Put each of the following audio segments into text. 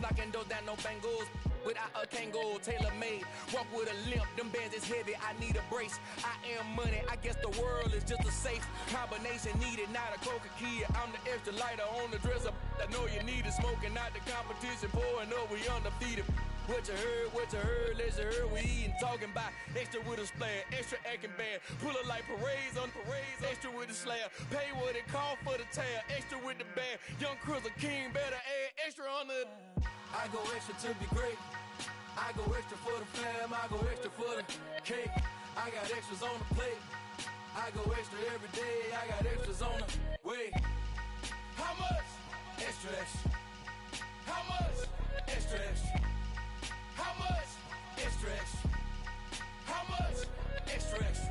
knocking those down, no bangles. Without a Kangol, tailor-made. Walk with a limp, them bands is heavy, I need a brace. I am money, I guess the world is just a safe combination needed, not a coca key. I'm the extra lighter on the dresser. I know you need it, smoking out the competition, pouring up, we undefeated. What you heard, let's hear we eating, talking about extra with a splash, extra acting band, pull it like parades on parades, extra with the slayer, pay what it call for the tail, extra with the band, young Chris a king, better add extra on the. I go extra to be great, I go extra for the fam, I go extra for the cake, I got extras on the plate, I go extra every day, I got extras on the way. How much? Extra, extra. How much? Extra, extra. How much? Extra, extra. How much? Extra, extra.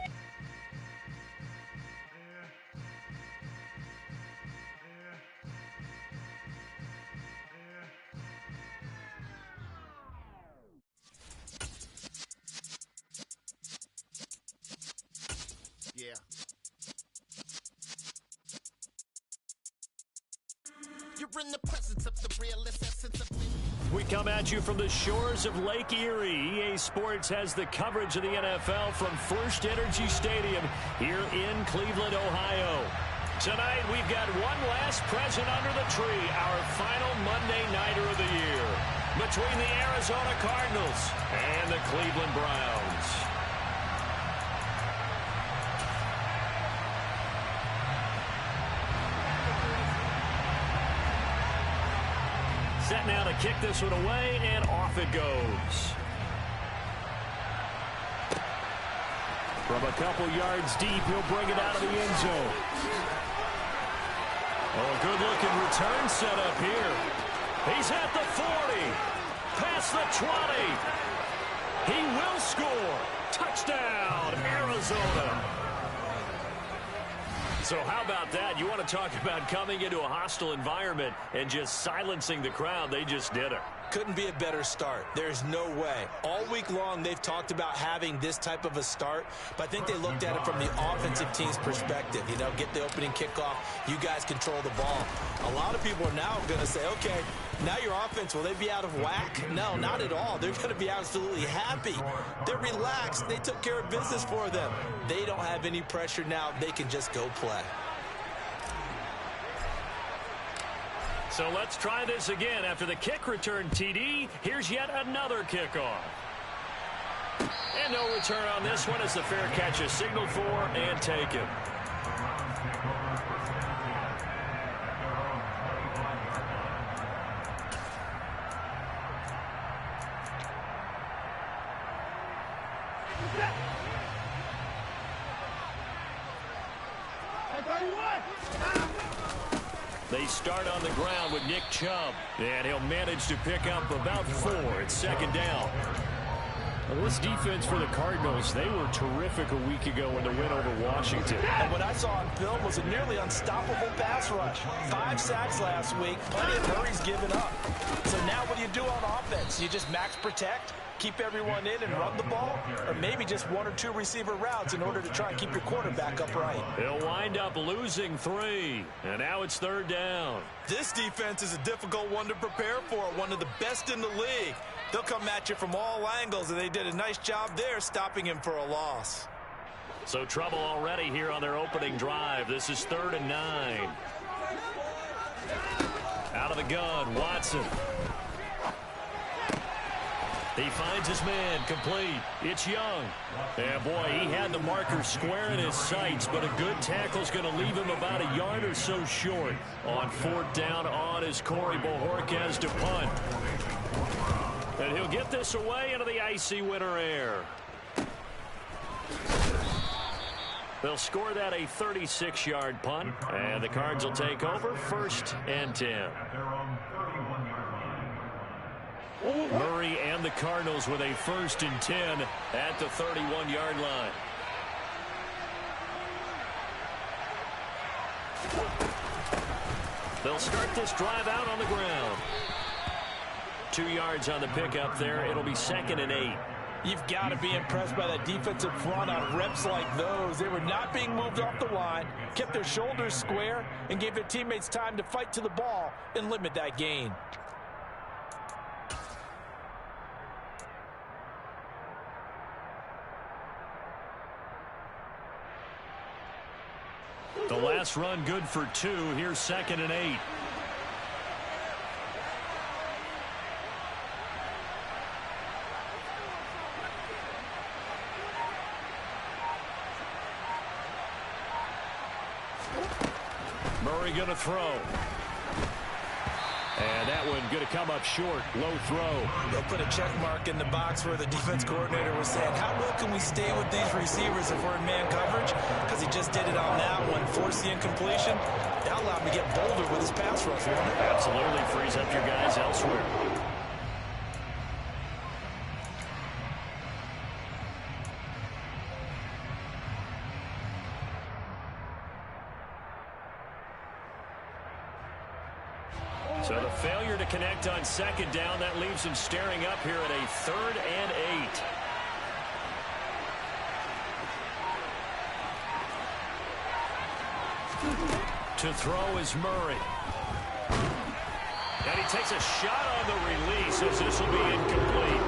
Yeah. You're in the presence of the realest essence of. We come at you from the shores of Lake Erie. EA Sports has the coverage of the NFL from First Energy Stadium here in Cleveland, Ohio. Tonight, we've got one last present under the tree, our final Monday Nighter of the year, between the Arizona Cardinals and the Cleveland Browns. Set now to kick this one away, and off it goes. From a couple yards deep, he'll bring it out of the end zone. Oh, good-looking return set up here. He's at the 40, past the 20. He will score. Touchdown, Arizona. So how about that? You want to talk about coming into a hostile environment and just silencing the crowd. They just did it. Couldn't be a better start. There's no way. All week long, they've talked about having this type of a start, but I think they looked at it from the offensive team's perspective. You know, get the opening kickoff. You guys control the ball. A lot of people are now going to say, okay, now your offense, will they be out of whack? No, not at all. They're going to be absolutely happy. They're relaxed. They took care of business for them. They don't have any pressure now. They can just go play. So let's try this again. After the kick return TD, here's yet another kickoff. And no return on this one as the fair catch is signaled for and taken. They start on the ground with Nick Chubb, and he'll manage to pick up about 4. It's second down. Well, this defense for the Cardinals, they were terrific a week ago in the win over Washington. And what I saw on film was a nearly unstoppable pass rush. 5 sacks last week, plenty of hurries given up. So now what do you do on offense? You just max protect, keep everyone in and run the ball, or maybe just 1 or 2 receiver routes in order to try and keep your quarterback upright. He'll wind up losing 3, and now it's third down. This defense is a difficult one to prepare for, one of the best in the league. They'll come at you from all angles, and they did a nice job there stopping him for a loss. So trouble already here on their opening drive. This is 3rd and 9. Out of the gun, Watson. He finds his man, complete. It's Young. And boy, he had the marker square in his sights, but a good tackle's going to leave him about a yard or so short. On 4th down on is Corey Bojorquez to punt. And he'll get this away into the icy winter air. They'll score that a 36-yard punt, and the Cards will take over 1st and 10. Murray and the Cardinals with a 1st and 10 at the 31-yard line. They'll start this drive out on the ground. 2 yards on the pickup there. It'll be 2nd and 8. You've got to be impressed by that defensive front on reps like those. They were not being moved off the line, kept their shoulders square, and gave their teammates time to fight to the ball and limit that gain. last run good for 2. Here's 2nd and 8. Murray going to throw. And that one going to come up short. Low throw. They'll put a check mark in the box where the defense coordinator was saying, how low can we stay with these receivers if we're in man coverage? Because he just did it on that one. Forced the incompletion. That allowed him to get bolder with his pass rush. Absolutely frees up your guys elsewhere. So the failure to connect on 2nd down, that leaves him staring up here at a 3rd and 8. To throw is Murray. And he takes a shot on the release as this will be incomplete.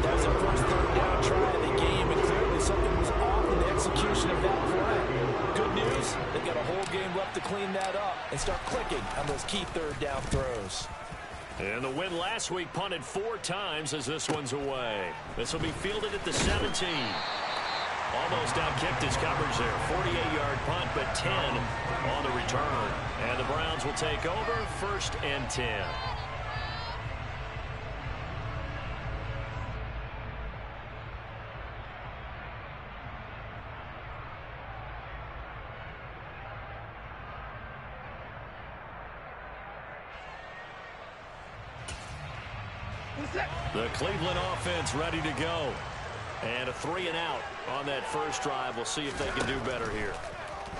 That was the first 3rd down try of the game, and clearly something was off in the execution of that play. Good news, they've got a whole game left to clean that up and start clicking on those key 3rd down throws. And the win last week punted 4 times as this one's away. This will be fielded at the 17. Almost outkicked his coverage there. 48-yard punt, but 10 on the return. And the Browns will take over 1st and 10. The Cleveland offense ready to go. And a 3 and out on that first drive. We'll see if they can do better here.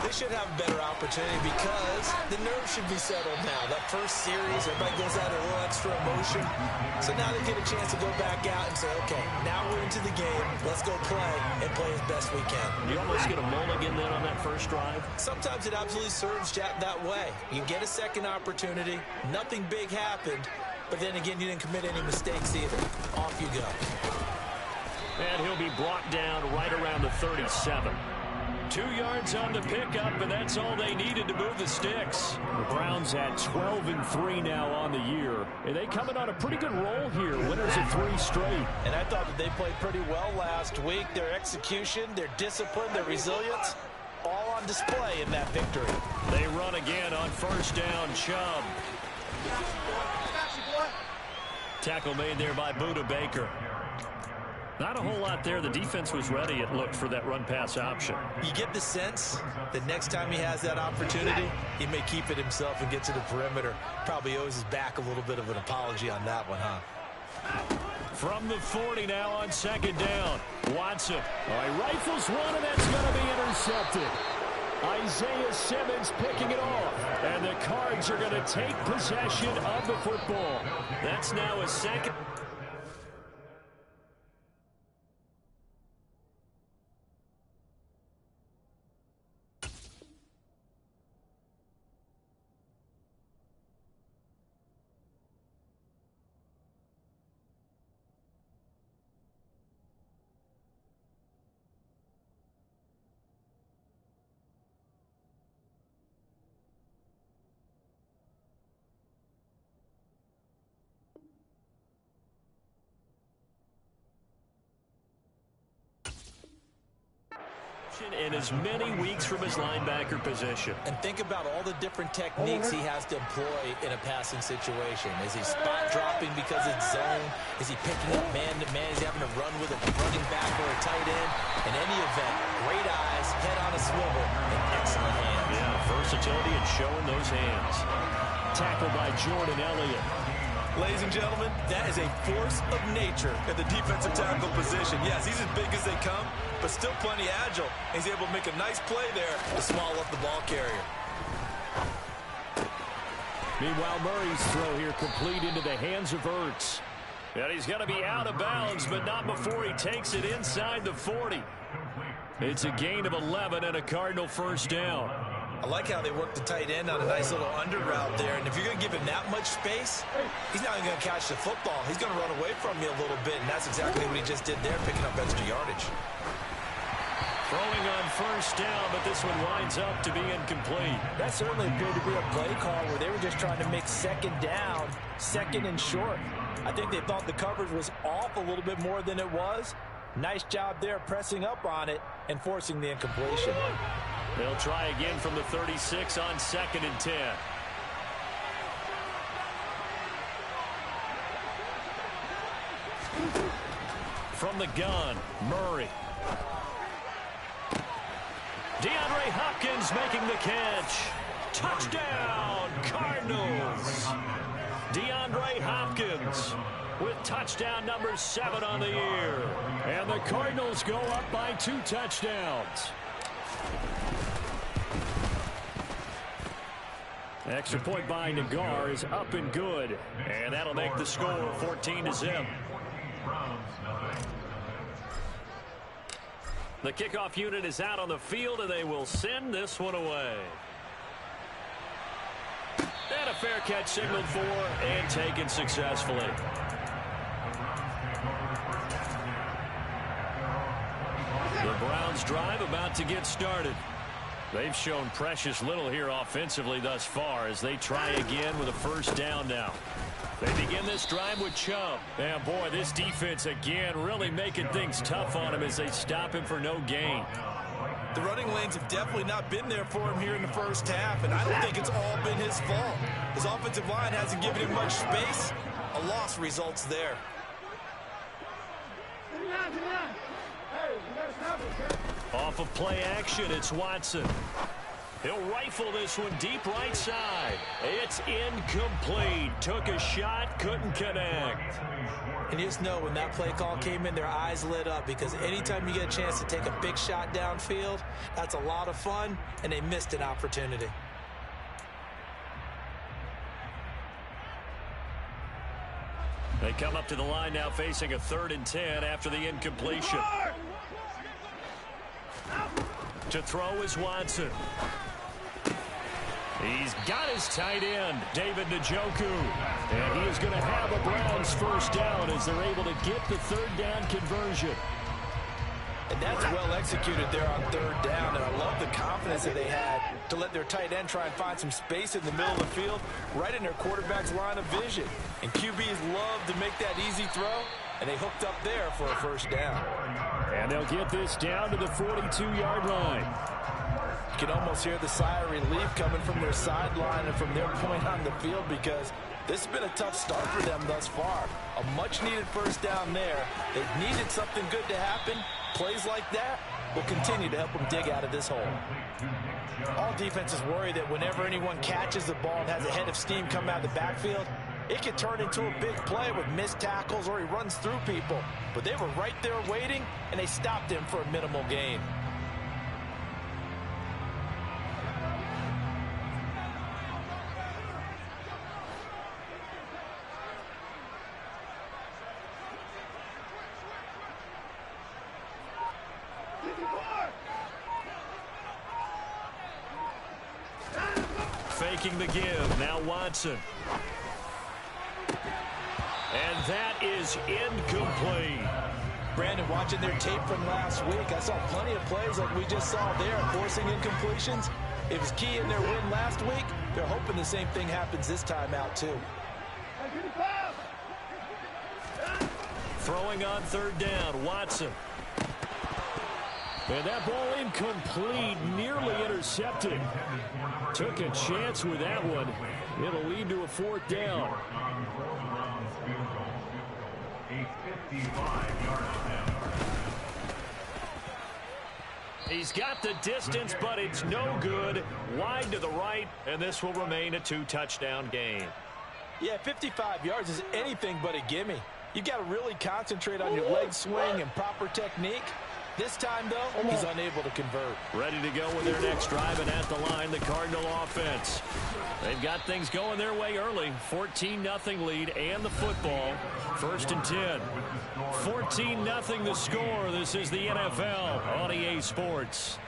They should have a better opportunity because the nerves should be settled now. That first series, everybody goes out a little extra emotion. So now they get a chance to go back out and say, okay, now we're into the game. Let's go play and play as best we can. You almost get a mulligan then on that first drive? Sometimes it absolutely serves that way. You get a second opportunity. Nothing big happened. But then again, you didn't commit any mistakes either. Off you go. And he'll be brought down right around the 37. 2 yards on the pickup, and that's all they needed to move the sticks. The Browns at 12-3 now on the year. And they coming on a pretty good roll here. Winners of 3 straight. And I thought that they played pretty well last week. Their execution, their discipline, their resilience, all on display in that victory. They run again on 1st down. Chubb. Tackle made there by Buda Baker. Not a whole lot there. The defense was ready, it looked, for that run-pass option. You get the sense that next time he has that opportunity, he may keep it himself and get to the perimeter. Probably owes his back a little bit of an apology on that one, huh? From the 40 now on 2nd down. Watson. All right, rifles one, and that's going to be intercepted. Isaiah Simmons picking it off. And the Cards are going to take possession of the football. That's now a 2nd. In as many weeks from his linebacker position. And think about all the different techniques he has to employ in a passing situation. Is he spot dropping because it's zone? Is he picking up man-to-man? Is he having to run with a running back or a tight end? In any event, great eyes, head on a swivel, and excellent hands. Yeah, versatility and showing those hands. Tackled by Jordan Elliott. Ladies and gentlemen, that is a force of nature at the defensive tackle position. Yes, he's as big as they come, but still plenty agile. He's able to make a nice play there to small up the ball carrier. Meanwhile, Murray's throw here complete into the hands of Ertz. And he's going to be out of bounds, but not before he takes it inside the 40. It's a gain of 11 and a Cardinal 1st down. I like how they work the tight end on a nice little under route there. And if you're going to give him that much space, he's not even going to catch the football. He's going to run away from you a little bit, and that's exactly what he just did there, picking up extra yardage. Throwing on first down, but this one winds up to be incomplete. That certainly appeared to be a play call where they were just trying to make second down, second and short. I think they thought the coverage was off a little bit more than it was. Nice job there pressing up on it and forcing the incompletion. They'll try again from the 36 on 2nd and 10. From the gun, Murray. DeAndre Hopkins making the catch. Touchdown, Cardinals. DeAndre Hopkins with touchdown number 7 on the year. And the Cardinals go up by 2 touchdowns. Extra point by Nagar is up and good. And that'll make the score 14-0. The kickoff unit is out on the field, and they will send this one away. And a fair catch signaled for and taken successfully. The Browns drive about to get started. They've shown precious little here offensively thus far as they try again with a first down now. They begin this drive with Chubb. And boy, this defense again really making things tough on him as they stop him for no gain. The running lanes have definitely not been there for him here in the first half, and I don't think it's all been his fault. His offensive line hasn't given him much space. A loss results there. Off of play action, it's Watson. He'll rifle this one deep right side. It's incomplete. Took a shot, couldn't connect. And you just know when that play call came in, their eyes lit up, because anytime you get a chance to take a big shot downfield, that's a lot of fun, and they missed an opportunity. They come up to the line now facing a 3rd and 10 after the incompletion. To throw is Watson. He's got his tight end, David Njoku. And he is going to have a Browns first down as they're able to get the 3rd down conversion. And that's well executed there on 3rd down, and I love the confidence that they had to let their tight end try and find some space in the middle of the field, right in their quarterback's line of vision. And QBs love to make that easy throw, and they hooked up there for a first down. And they'll get this down to the 42-yard line. You can almost hear the sigh of relief coming from their sideline and from their point on the field, because this has been a tough start for them thus far. A much-needed first down there. They've needed something good to happen. Plays like that will continue to help them dig out of this hole. All defenses worry that whenever anyone catches the ball and has a head of steam come out of the backfield, it can turn into a big play with missed tackles or he runs through people. But they were right there waiting, and they stopped him for a minimal gain. Faking the give, now Watson. And that is incomplete. Brandon, watching their tape from last week, I saw plenty of plays like we just saw there, forcing incompletions. It was key in their win last week. They're hoping the same thing happens this time out, too. Throwing on 3rd down, Watson. And that ball incomplete, nearly intercepted. Took a chance with that one. It'll lead to a 4th down. He's got the distance, but it's no good. Wide to the right, and this will remain a 2-touchdown game. Yeah, 55 yards is anything but a gimme. You've got to really concentrate on your leg swing and proper technique. This time, though, he's unable to convert. Ready to go with their next drive, and at the line, the Cardinal offense. They've got things going their way early. 14-0 lead and the football. 1st and 10. 14-0 the score. This is the NFL on EA Sports.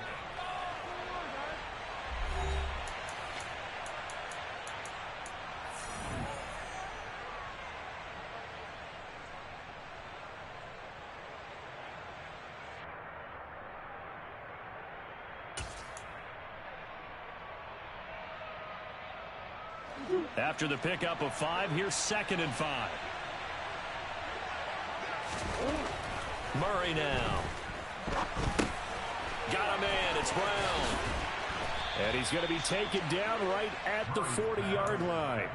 After the pickup of 5, here's 2nd and 5. Murray now. Got a man. It's Brown. And he's going to be taken down right at the 40-yard line.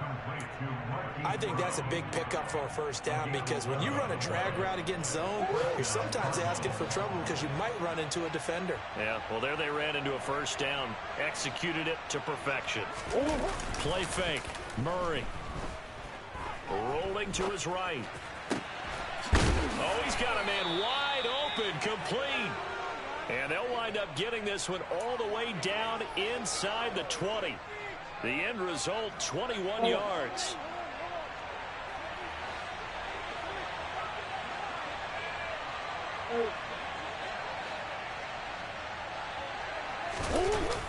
I think that's a big pickup for a first down because when you run a drag route against zone, you're sometimes asking for trouble because you might run into a defender. Yeah, well, there they ran into a first down. Executed it to perfection. Play fake. Murray. Rolling to his right. Oh, he's got a man wide open. Complete. And they'll wind up getting this one all the way down inside the 20. The end result, 21 yards.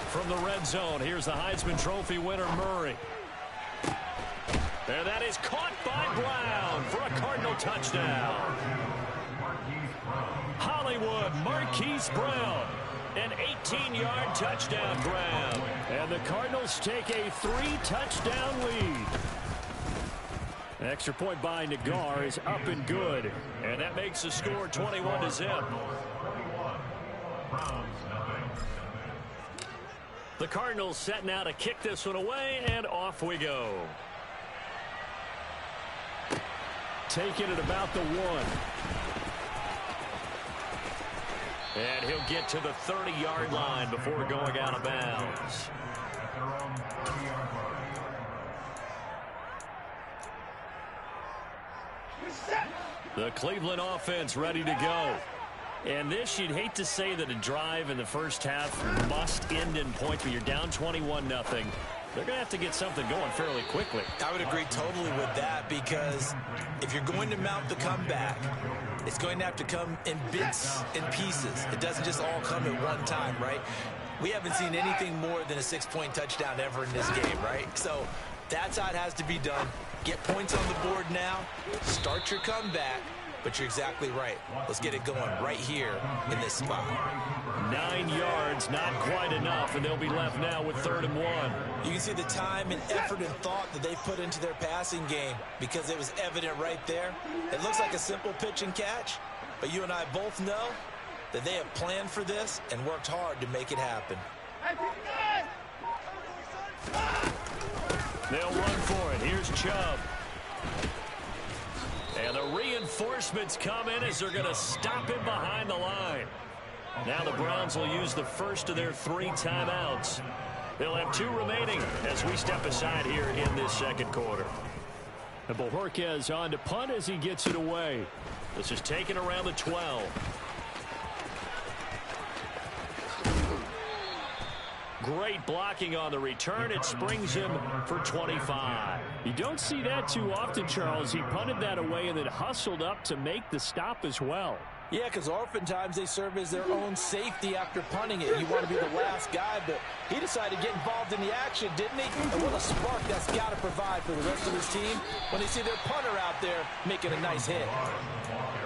From the red zone, here's the Heisman Trophy winner, Murray. And that is caught by Brown for a Cardinal touchdown. Hollywood, Marquise Brown. An 18-yard touchdown grab. And the Cardinals take a 3-touchdown lead. An extra point by Nagar is up and good. And that makes the score 21-0. The Cardinals setting out to kick this one away, and off we go. Taking it about the 1. And he'll get to the 30-yard line before going out of bounds. The Cleveland offense ready to go. And this, you'd hate to say that a drive in the first half must end in points, but you're down 21-0. They're going to have to get something going fairly quickly. I would agree totally with that because if you're going to mount the comeback, it's going to have to come in bits and pieces. It doesn't just all come at one time, right? We haven't seen anything more than a 6-point touchdown ever in this game, right? So that's how it has to be done. Get points on the board now. Start your comeback. But you're exactly right. Let's get it going right here in this spot. 9 yards, not quite enough, and they'll be left now with 3rd and 1. You can see the time and effort and thought that they put into their passing game because it was evident right there. It looks like a simple pitch and catch, but you and I both know that they have planned for this and worked hard to make it happen. They'll run for it. Here's Chubb. And the reinforcements come in as they're going to stop him behind the line. Now the Browns will use the first of their 3 timeouts. They'll have 2 remaining as we step aside here in this second quarter. And Bojorquez on to punt as he gets it away. This is taken around the 12. Great blocking on the return. It springs him for 25. You don't see that too often, Charles. He punted that away and then hustled up to make the stop as well. Yeah, because oftentimes they serve as their own safety after punting it. You want to be the last guy, but he decided to get involved in the action, didn't he? And what a spark that's got to provide for the rest of his team when they see their punter out there making a nice hit.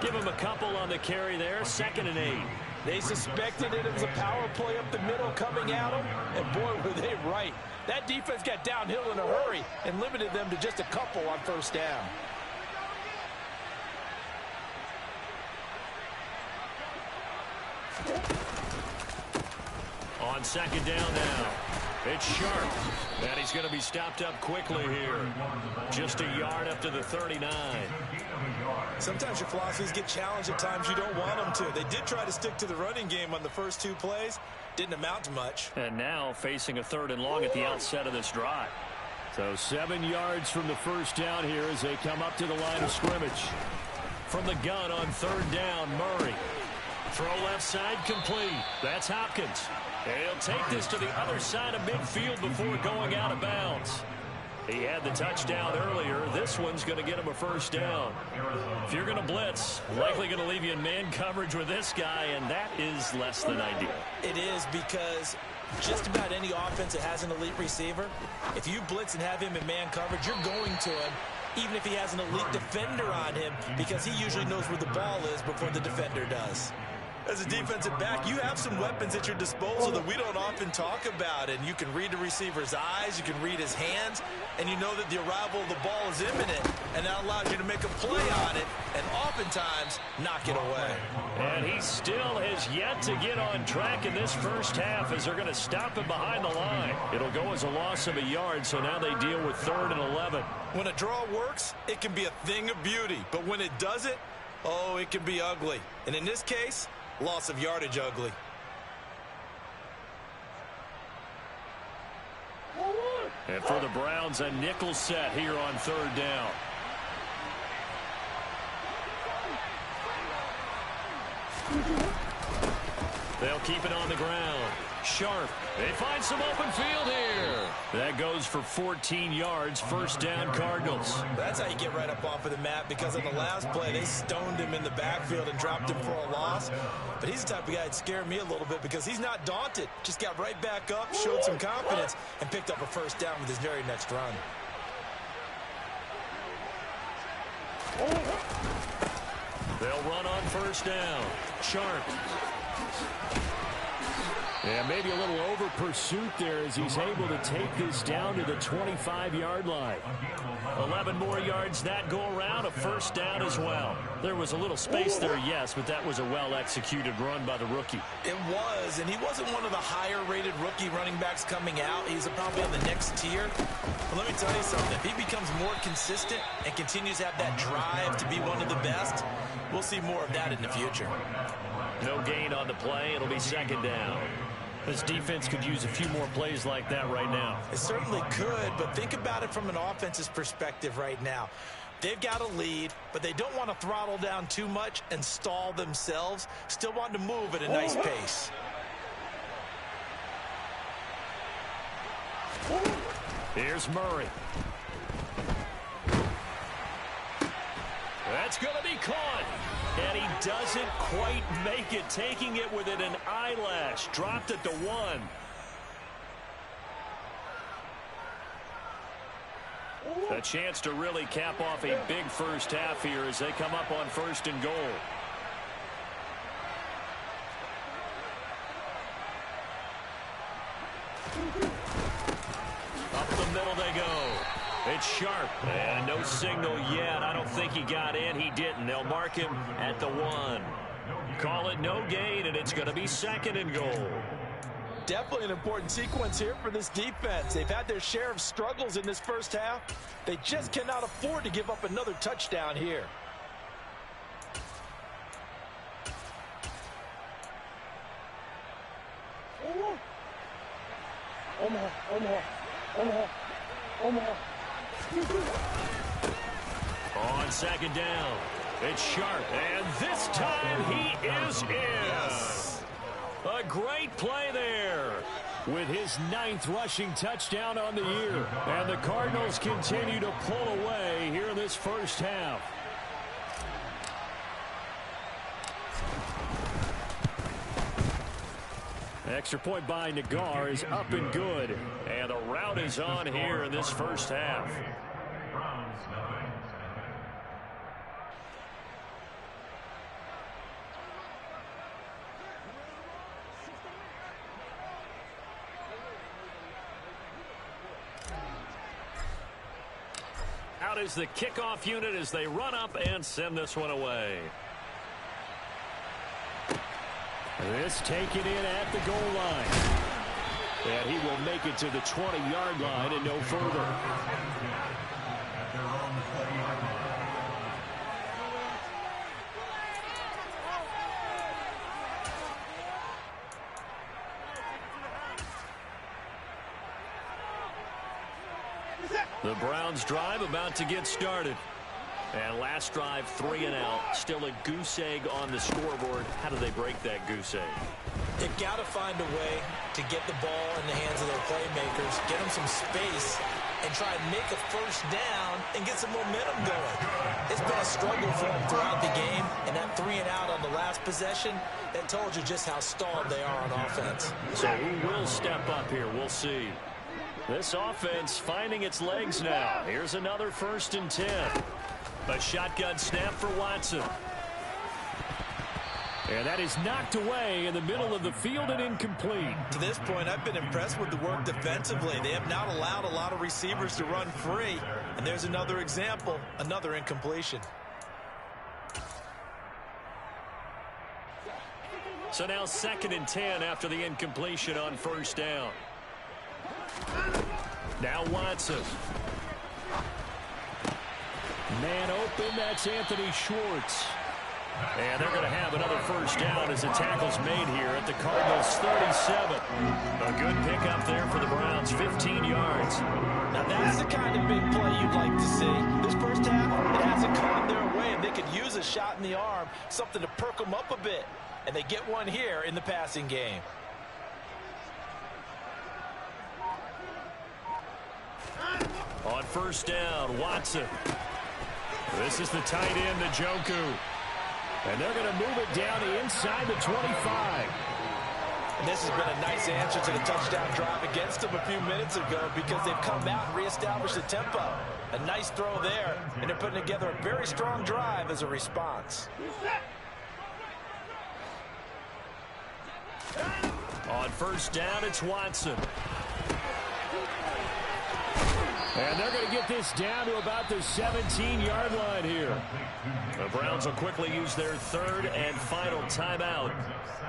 Give him a couple on the carry there. 2nd and 8. They suspected it was a power play up the middle coming at them, and boy, were they right. That defense got downhill in a hurry and limited them to just a couple on 1st down. On 2nd down now. It's Sharp. And he's going to be stopped up quickly here. Just a yard up to the 39. Sometimes your philosophies get challenged at times you don't want them to. They did try to stick to the running game on the first 2 plays. Didn't amount to much. And now facing a 3rd and long at the outset of this drive. So 7 yards from the first down here as they come up to the line of scrimmage. From the gun on 3rd down, Murray. Throw left side complete. That's Hopkins. And he'll take this to the other side of midfield before going out of bounds. He had the touchdown earlier. This one's going to get him a 1st down. If you're going to blitz, likely going to leave you in man coverage with this guy, and that is less than ideal. It is because just about any offense that has an elite receiver, if you blitz and have him in man coverage, you're going to him, even if he has an elite defender on him, because he usually knows where the ball is before the defender does. As a defensive back, you have some weapons at your disposal that we don't often talk about. And you can read the receiver's eyes, you can read his hands, and you know that the arrival of the ball is imminent. And that allows you to make a play on it and oftentimes knock it away. And he still has yet to get on track in this first half as they're going to stop him behind the line. It'll go as a loss of a yard, so now they deal with 3rd and 11. When a draw works, it can be a thing of beauty. But when it doesn't, oh, it can be ugly. And in this case, loss of yardage ugly. And for the Browns, a nickel set here on 3rd down. They'll keep it on the ground. Sharp. They find some open field here. That goes for 14 yards. 1st down, Cardinals. That's how you get right up off of the mat, because on the last play, they stoned him in the backfield and dropped him for a loss. But he's the type of guy that scared me a little bit because he's not daunted. Just got right back up, showed some confidence, and picked up a 1st down with his very next run. They'll run on 1st down. Sharp. Yeah, maybe a little over pursuit there as he's able to take this down to the 25-yard line. 11 more yards that go around, a 1st down as well. There was a little space there, yes, but that was a well-executed run by the rookie. It was, and he wasn't one of the higher-rated rookie running backs coming out. He's probably on the next tier. But let me tell you something. If he becomes more consistent and continues to have that drive to be one of the best, we'll see more of that in the future. No gain on the play. It'll be 2nd down. This defense could use a few more plays like that right now. It certainly could, but think about it from an offense's perspective right now. They've got a lead, but they don't want to throttle down too much and stall themselves. Still want to move at a nice pace. Here's Murray. That's going to be caught. And he doesn't quite make it, taking it within an eyelash. Dropped it to 1. A chance to really cap off a big first half here as they come up on 1st and goal. Up the middle they go. It's Sharp, and no signal yet. I don't think he got in. He didn't. They'll mark him at the 1. Call it no gain, and it's going to be 2nd and goal. Definitely an important sequence here for this defense. They've had their share of struggles in this first half. They just cannot afford to give up another touchdown here. On 2nd down, it's Sharp, and this time he is in. Yes. A great play there with his 9th rushing touchdown on the year. And the Cardinals continue to pull away here in this first half. Extra point by Nagar is up and good. And the route is on here in this first half. Out is the kickoff unit as they run up and send this one away. This taken in at the goal line. And he will make it to the 20-yard line and no further. The Browns drive about to get started. And last drive, 3 and out. Still a goose egg on the scoreboard. How do they break that goose egg? They've got to find a way to get the ball in the hands of their playmakers, get them some space, and try and make a first down and get some momentum going. It's been a struggle for them throughout the game, and that 3 and out on the last possession, that told you just how stalled they are on offense. So who will step up here? We'll see. This offense finding its legs now. Here's another 1st and 10. A shotgun snap for Watson. And that is knocked away in the middle of the field and incomplete. To this point, I've been impressed with the work defensively. They have not allowed a lot of receivers to run free. And there's another example, another incompletion. So now 2nd and 10 after the incompletion on 1st down. Now Watson. Man open, that's Anthony Schwartz. And they're going to have another 1st down as the tackle's made here at the Cardinals' 37. A good pickup there for the Browns, 15 yards. Now that's the kind of big play you'd like to see. This first half, it hasn't gone their way, and they could use a shot in the arm, something to perk them up a bit. And they get one here in the passing game. On 1st down, Watson. This is the tight end, Njoku. And they're going to move it down to inside the 25. And this has been a nice answer to the touchdown drive against them a few minutes ago because they've come out and reestablished the tempo. A nice throw there, and they're putting together a very strong drive as a response. On 1st down, it's Watson. And they're going to get this down to about the 17-yard line here. The Browns will quickly use their 3rd and final timeout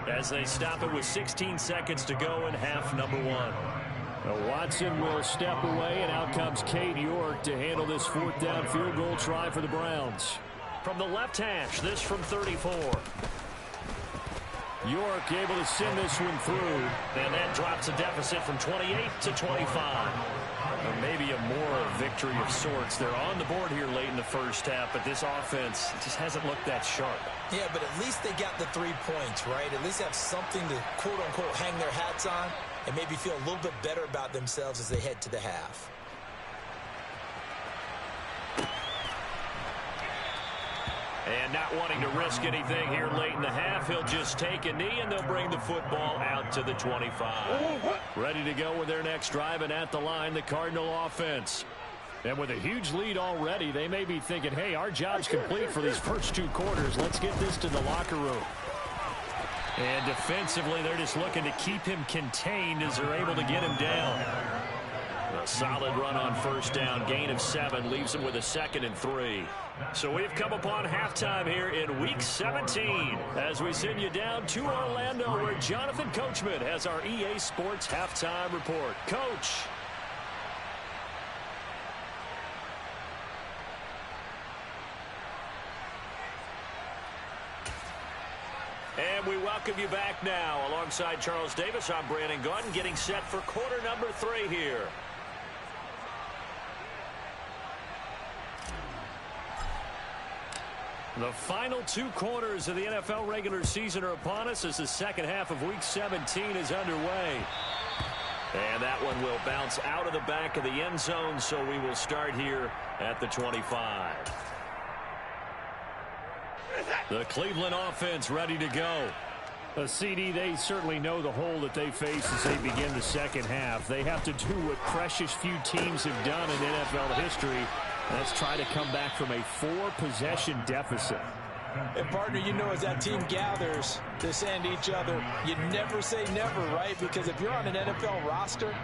as they stop it with 16 seconds to go in half number 1. Now Watson will step away, and out comes Cade York to handle this 4th down field goal try for the Browns. From the left hash, this from 34. York able to send this one through. And that drops a deficit from 28 to 25. Or maybe a moral victory of sorts. They're on the board here late in the first half, but this offense just hasn't looked that sharp. Yeah, but at least they got the 3 points, right? At least have something to, quote-unquote, hang their hats on and maybe feel a little bit better about themselves as they head to the half. And not wanting to risk anything here late in the half, he'll just take a knee, and they'll bring the football out to the 25. Ready to go with their next drive, and at the line, the Cardinal offense. And with a huge lead already, they may be thinking, hey, our job's complete for these first 2 quarters. Let's get this to the locker room. And defensively, they're just looking to keep him contained as they're able to get him down. A solid run on 1st down, gain of 7, leaves him with a 2nd and 3. So we've come upon halftime here in Week 17 as we send you down to Orlando where Jonathan Coachman has our EA Sports Halftime Report. Coach. And we welcome you back now. Alongside Charles Davis, I'm Brandon Gunn, getting set for quarter number 3 here. The final 2 quarters of the NFL regular season are upon us as the second half of Week 17 is underway. And that one will bounce out of the back of the end zone, so we will start here at the 25. The Cleveland offense ready to go. CD, they certainly know the hole that they face as they begin the second half. They have to do what precious few teams have done in NFL history. Let's try to come back from a 4-possession deficit. And, partner, you know, as that team gathers, they're saying to each other, you never say never, right? Because if you're on an NFL roster,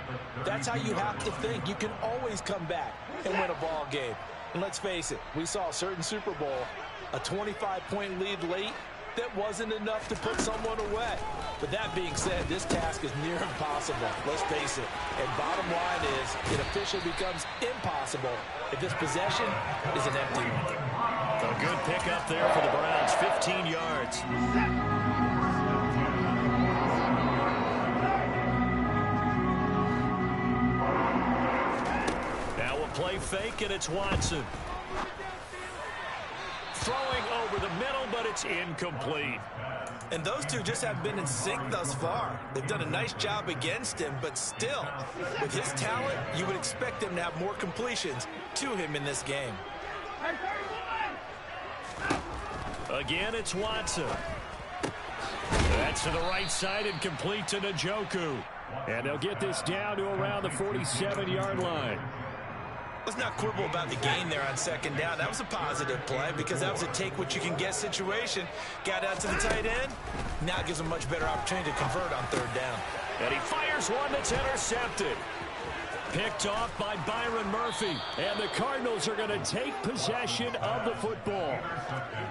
that's how you have to think. You can always come back and win a ball game. And let's face it, we saw a certain Super Bowl, a 25-point lead late, that wasn't enough to put someone away. But that being said, this task is near impossible. Let's face it. And bottom line is, it officially becomes impossible if this possession is an empty one. A good pickup there for the Browns, 15 yards. Now we'll play fake, and it's Watson. Throwing over the middle, but it's incomplete. And those two just have been in sync thus far. They've done a nice job against him, but still, with his talent, you would expect him to have more completions to him in this game. Again, it's Watson. That's to the right side and complete to Njoku. And they'll get this down to around the 47-yard line. Let's not quibble about the gain there on second down. That was a positive play because that was a take-what-you-can-get situation. Got out to the tight end. Now it gives him a much better opportunity to convert on third down. And he fires one that's intercepted. Picked off by Byron Murphy. And the Cardinals are going to take possession of the football.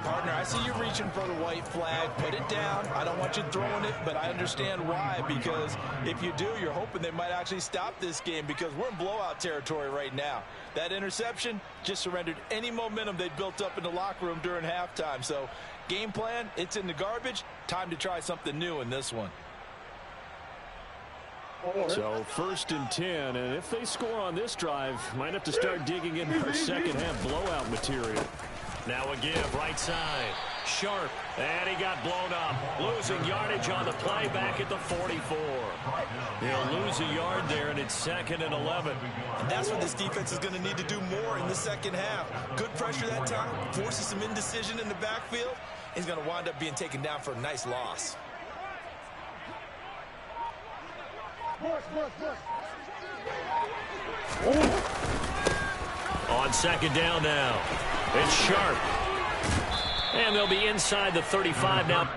Partner, I see you reaching for the white flag. Put it down. I don't want you throwing it, but I understand why. Because if you do, you're hoping they might actually stop this game because we're in blowout territory right now. That interception just surrendered any momentum they built up in the locker room during halftime. So game plan, it's in the garbage. Time to try something new in this one. So 1st and 10, and if they score on this drive, might have to start digging in our second half blowout material. Now a give, right side. Sharp, and he got blown up. Losing yardage on the play back at the 44. He'll lose a yard there, and it's 2nd and 11. And that's what this defense is going to need to do more in the second half. Good pressure that time, forces some indecision in the backfield. He's going to wind up being taken down for a nice loss. On second down now, it's Sharp. And they'll be inside the 35 now.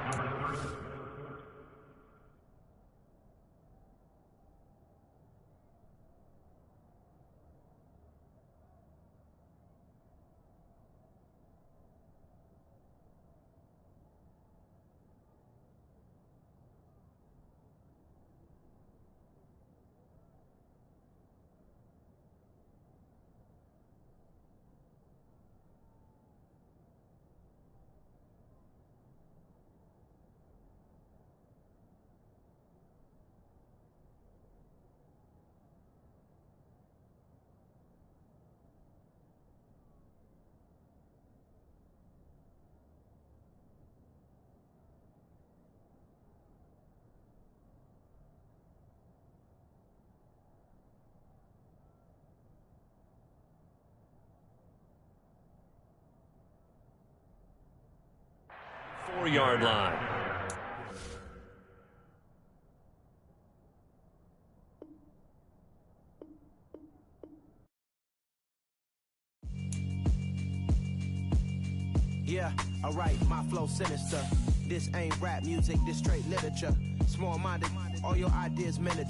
Four-yard line. Yeah, alright, my flow sinister. This ain't rap music, this straight literature. Small-minded, all your ideas miniature.